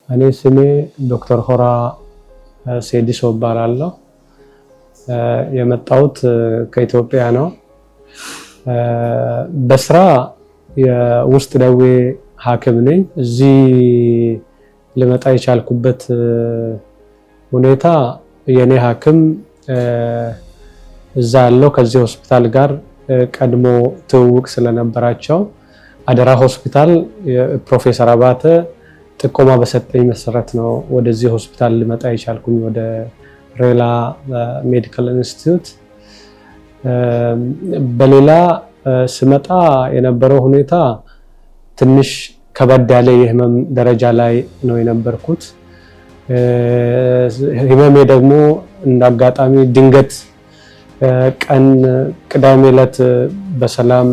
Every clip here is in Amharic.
እኔ ስሜ ዶክተር ሆራ ሴዲሶ እባላለሁ። የመጣሁት ከኢትዮጵያ ነው። በስራ የውስጥ ደዌ ሐኪም ነኝ። እዚህ ልመጣ የቻልኩበት ሁኔታ የኔ ሐኪም እዛ ያለው ከዚህ ሆስፒታል ጋር ቀድሞ ትውውቅ ስለነበራቸው አደራ ሆስፒታል ፕሮፌሰር አባተ ጥቆማ በሰጠኝ መሰረት ነው ወደዚህ ሆስፒታል ልመጣ የቻልኩኝ፣ ወደ ሬላ ሜዲካል ኢንስቲትዩት። በሌላ ስመጣ የነበረው ሁኔታ ትንሽ ከበድ ያለ የህመም ደረጃ ላይ ነው የነበርኩት። ህመሜ ደግሞ እንዳጋጣሚ ድንገት ቀን ቅዳሜ ዕለት በሰላም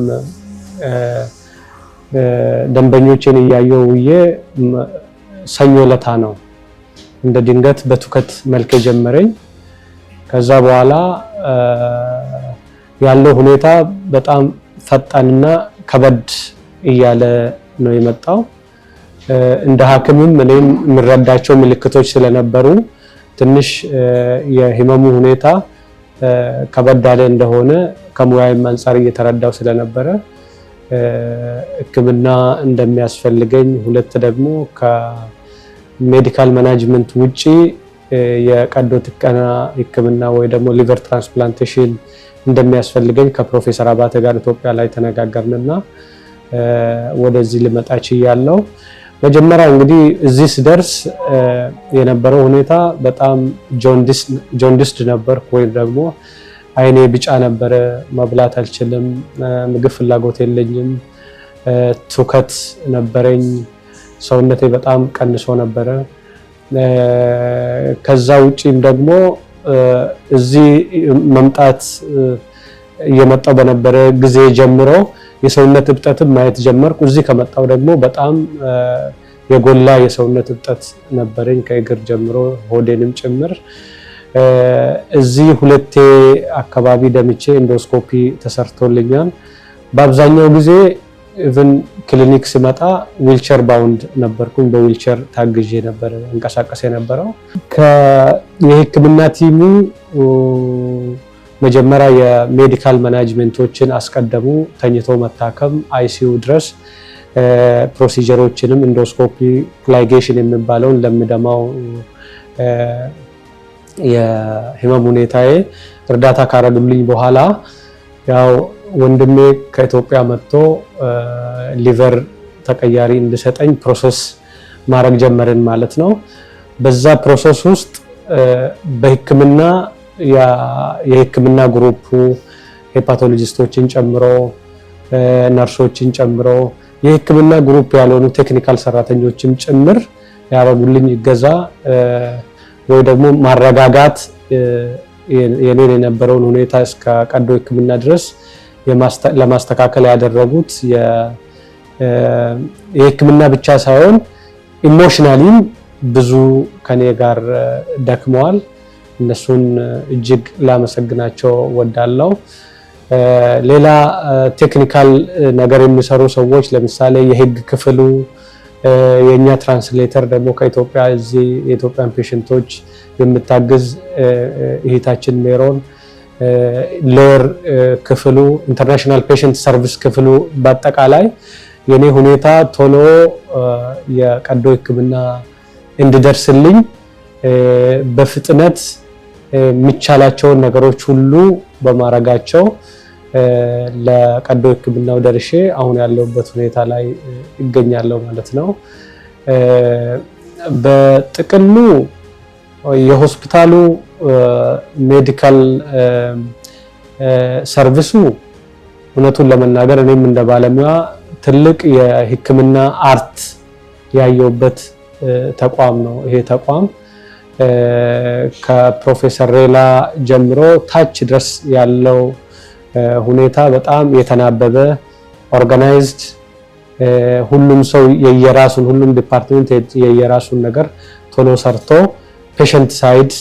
ደንበኞችን እያየው ውዬ ሰኞ ዕለት ነው እንደ ድንገት በትውከት መልክ ጀመረኝ። ከዛ በኋላ ያለው ሁኔታ በጣም ፈጣንና ከበድ እያለ ነው የመጣው። እንደ ሐኪምም እኔም የምረዳቸው ምልክቶች ስለነበሩ ትንሽ የህመሙ ሁኔታ ከበድ ያለ እንደሆነ ከሙያዬም አንፃር እየተረዳው ስለነበረ ሕክምና እንደሚያስፈልገኝ፣ ሁለት ደግሞ ከሜዲካል ማኔጅመንት ውጪ የቀዶ ጥገና ሕክምና ወይ ደግሞ ሊቨር ትራንስፕላንቴሽን እንደሚያስፈልገኝ ከፕሮፌሰር አባተ ጋር ኢትዮጵያ ላይ ተነጋገርንና ወደዚህ ልመጣ ችያለሁ። መጀመሪያ እንግዲህ እዚህ ስደርስ የነበረው ሁኔታ በጣም ጆንዲስድ ነበርኩ፣ ወይም ደግሞ አይኔ ቢጫ ነበረ፣ መብላት አልችልም፣ ምግብ ፍላጎት የለኝም፣ ትውከት ነበረኝ፣ ሰውነቴ በጣም ቀንሶ ነበረ። ከዛ ውጪም ደግሞ እዚህ መምጣት እየመጣው በነበረ ጊዜ ጀምሮ የሰውነት እብጠትን ማየት ጀመርኩ። እዚህ ከመጣው ደግሞ በጣም የጎላ የሰውነት እብጠት ነበረኝ፣ ከእግር ጀምሮ ሆዴንም ጭምር። እዚህ ሁለቴ አካባቢ ደምቼ ኢንዶስኮፒ ተሰርቶልኛል። በአብዛኛው ጊዜ ኢቭን ክሊኒክ ስመጣ ዊልቸር ባውንድ ነበርኩኝ፣ በዊልቸር ታግዤ ነበር እንቀሳቀስ የነበረው። የሕክምና ቲሙ መጀመሪያ የሜዲካል ማኔጅመንቶችን አስቀደሙ፣ ተኝቶ መታከም አይሲዩ ድረስ ፕሮሲጀሮችንም ኢንዶስኮፒ ላይጌሽን የሚባለውን ለምደማው የህመም ሁኔታዬ እርዳታ ካረጉልኝ በኋላ ያው ወንድሜ ከኢትዮጵያ መጥቶ ሊቨር ተቀያሪ እንድሰጠኝ ፕሮሰስ ማድረግ ጀመርን ማለት ነው። በዛ ፕሮሰስ ውስጥ በህክምና የህክምና ግሩፑ ሄፓቶሎጂስቶችን ጨምሮ ነርሶችን ጨምሮ የህክምና ግሩፕ ያልሆኑ ቴክኒካል ሰራተኞችም ጭምር ያረጉልኝ እገዛ ወይ ደግሞ ማረጋጋት የኔን የነበረውን ሁኔታ እስከ ቀዶ ህክምና ድረስ ለማስተካከል ያደረጉት የህክምና ብቻ ሳይሆን ኢሞሽናሊም ብዙ ከኔ ጋር ደክመዋል። እነሱን እጅግ ላመሰግናቸው ወዳለው። ሌላ ቴክኒካል ነገር የሚሰሩ ሰዎች ለምሳሌ የህግ ክፍሉ፣ የኛ ትራንስሌተር ደግሞ ከኢትዮጵያ እዚህ የኢትዮጵያን ፔሸንቶች የምታግዝ እህታችን ሜሮን፣ ሎየር ክፍሉ፣ ኢንተርናሽናል ፔሸንት ሰርቪስ ክፍሉ፣ በአጠቃላይ የኔ ሁኔታ ቶሎ የቀዶ ህክምና እንድደርስልኝ በፍጥነት የሚቻላቸውን ነገሮች ሁሉ በማረጋቸው ለቀዶ ህክምናው ደርሼ አሁን ያለሁበት ሁኔታ ላይ ይገኛለሁ ማለት ነው። በጥቅሉ የሆስፒታሉ ሜዲካል ሰርቪሱ እውነቱን ለመናገር እኔም እንደ ባለሙያ ትልቅ የህክምና አርት ያየውበት ተቋም ነው። ይሄ ተቋም ከፕሮፌሰር ሬላ ጀምሮ ታች ድረስ ያለው ሁኔታ በጣም የተናበበ ኦርጋናይዝድ፣ ሁሉም ሰው የየራሱን ሁሉም ዲፓርትመንት የየራሱን ነገር ቶሎ ሰርቶ ፔሸንት ሳይድ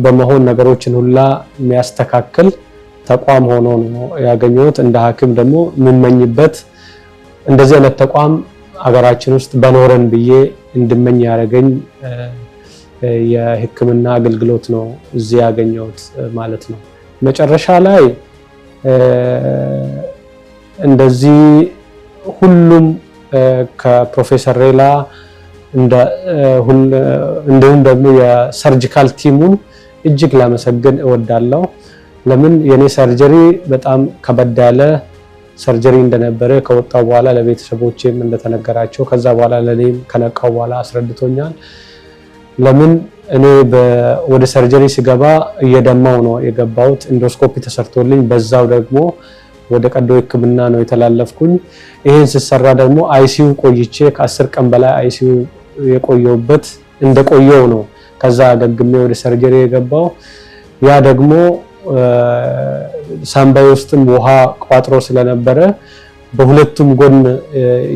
በመሆን ነገሮችን ሁላ የሚያስተካክል ተቋም ሆኖ ነው ያገኘሁት። እንደ ሐኪም ደግሞ የምመኝበት እንደዚህ አይነት ተቋም ሀገራችን ውስጥ በኖረን ብዬ እንድመኝ ያደረገኝ የሕክምና አገልግሎት ነው እዚህ ያገኘሁት ማለት ነው። መጨረሻ ላይ እንደዚህ ሁሉም ከፕሮፌሰር ሬላ እንደውም ደግሞ የሰርጂካል ቲሙን እጅግ ላመሰግን እወዳለሁ። ለምን የኔ ሰርጀሪ በጣም ከበድ ያለ ሰርጀሪ እንደነበረ ከወጣው በኋላ ለቤተሰቦቼም እንደተነገራቸው ከዛ በኋላ ለኔም ከነቃው በኋላ አስረድቶኛል። ለምን እኔ ወደ ሰርጀሪ ሲገባ እየደማው ነው የገባሁት። ኢንዶስኮፒ ተሰርቶልኝ በዛው ደግሞ ወደ ቀዶ ሕክምና ነው የተላለፍኩኝ። ይሄን ሲሰራ ደግሞ አይሲዩ ቆይቼ ከ10 ቀን በላይ አይሲዩ የቆየሁበት እንደቆየው ነው ከዛ አገግሜ ወደ ሰርጀሪ የገባው። ያ ደግሞ ሳምባይ ውስጥም ውሃ ቋጥሮ ስለነበረ በሁለቱም ጎን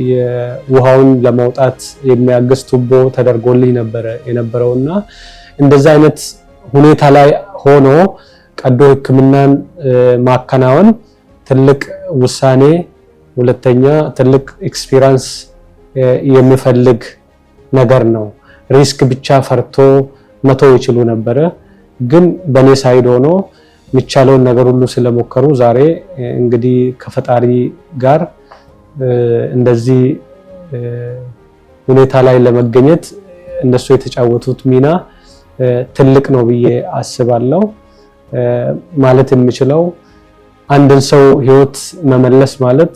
የውሃውን ለማውጣት የሚያግዝ ቱቦ ተደርጎልኝ የነበረውና እንደዛ አይነት ሁኔታ ላይ ሆኖ ቀዶ ሕክምናን ማከናወን ትልቅ ውሳኔ፣ ሁለተኛ ትልቅ ኤክስፒሪየንስ የሚፈልግ ነገር ነው። ሪስክ ብቻ ፈርቶ መተው ይችሉ ነበረ፣ ግን በኔ ሳይድ ሆኖ የሚቻለውን ነገር ሁሉ ስለሞከሩ ዛሬ እንግዲህ ከፈጣሪ ጋር እንደዚህ ሁኔታ ላይ ለመገኘት እነሱ የተጫወቱት ሚና ትልቅ ነው ብዬ አስባለሁ። ማለት የምችለው አንድን ሰው ህይወት መመለስ ማለት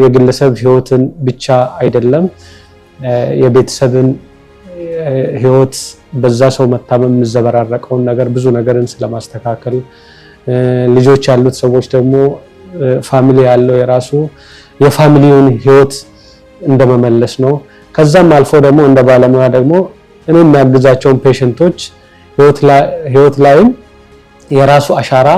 የግለሰብ ህይወትን ብቻ አይደለም፣ የቤተሰብን ህይወት በዛ ሰው መታመም የምዘበራረቀውን ነገር ብዙ ነገርን ስለማስተካከል፣ ልጆች ያሉት ሰዎች ደግሞ ፋሚሊ ያለው የራሱ የፋሚሊውን ህይወት እንደመመለስ ነው። ከዛም አልፎ ደግሞ እንደ ባለሙያ ደግሞ እኔ የሚያግዛቸውን ፔሸንቶች ህይወት ላይም የራሱ አሻራ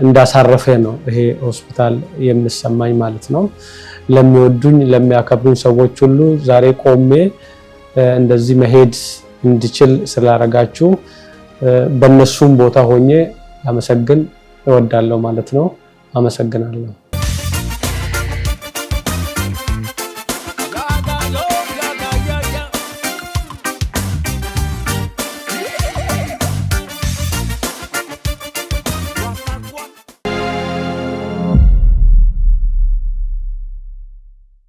እንዳሳረፈ ነው ይሄ ሆስፒታል የሚሰማኝ ማለት ነው። ለሚወዱኝ ለሚያከብሩኝ ሰዎች ሁሉ ዛሬ ቆሜ እንደዚህ መሄድ እንድችል ስላረጋችሁ በእነሱም ቦታ ሆኜ አመሰግን እወዳለሁ ማለት ነው። አመሰግናለሁ።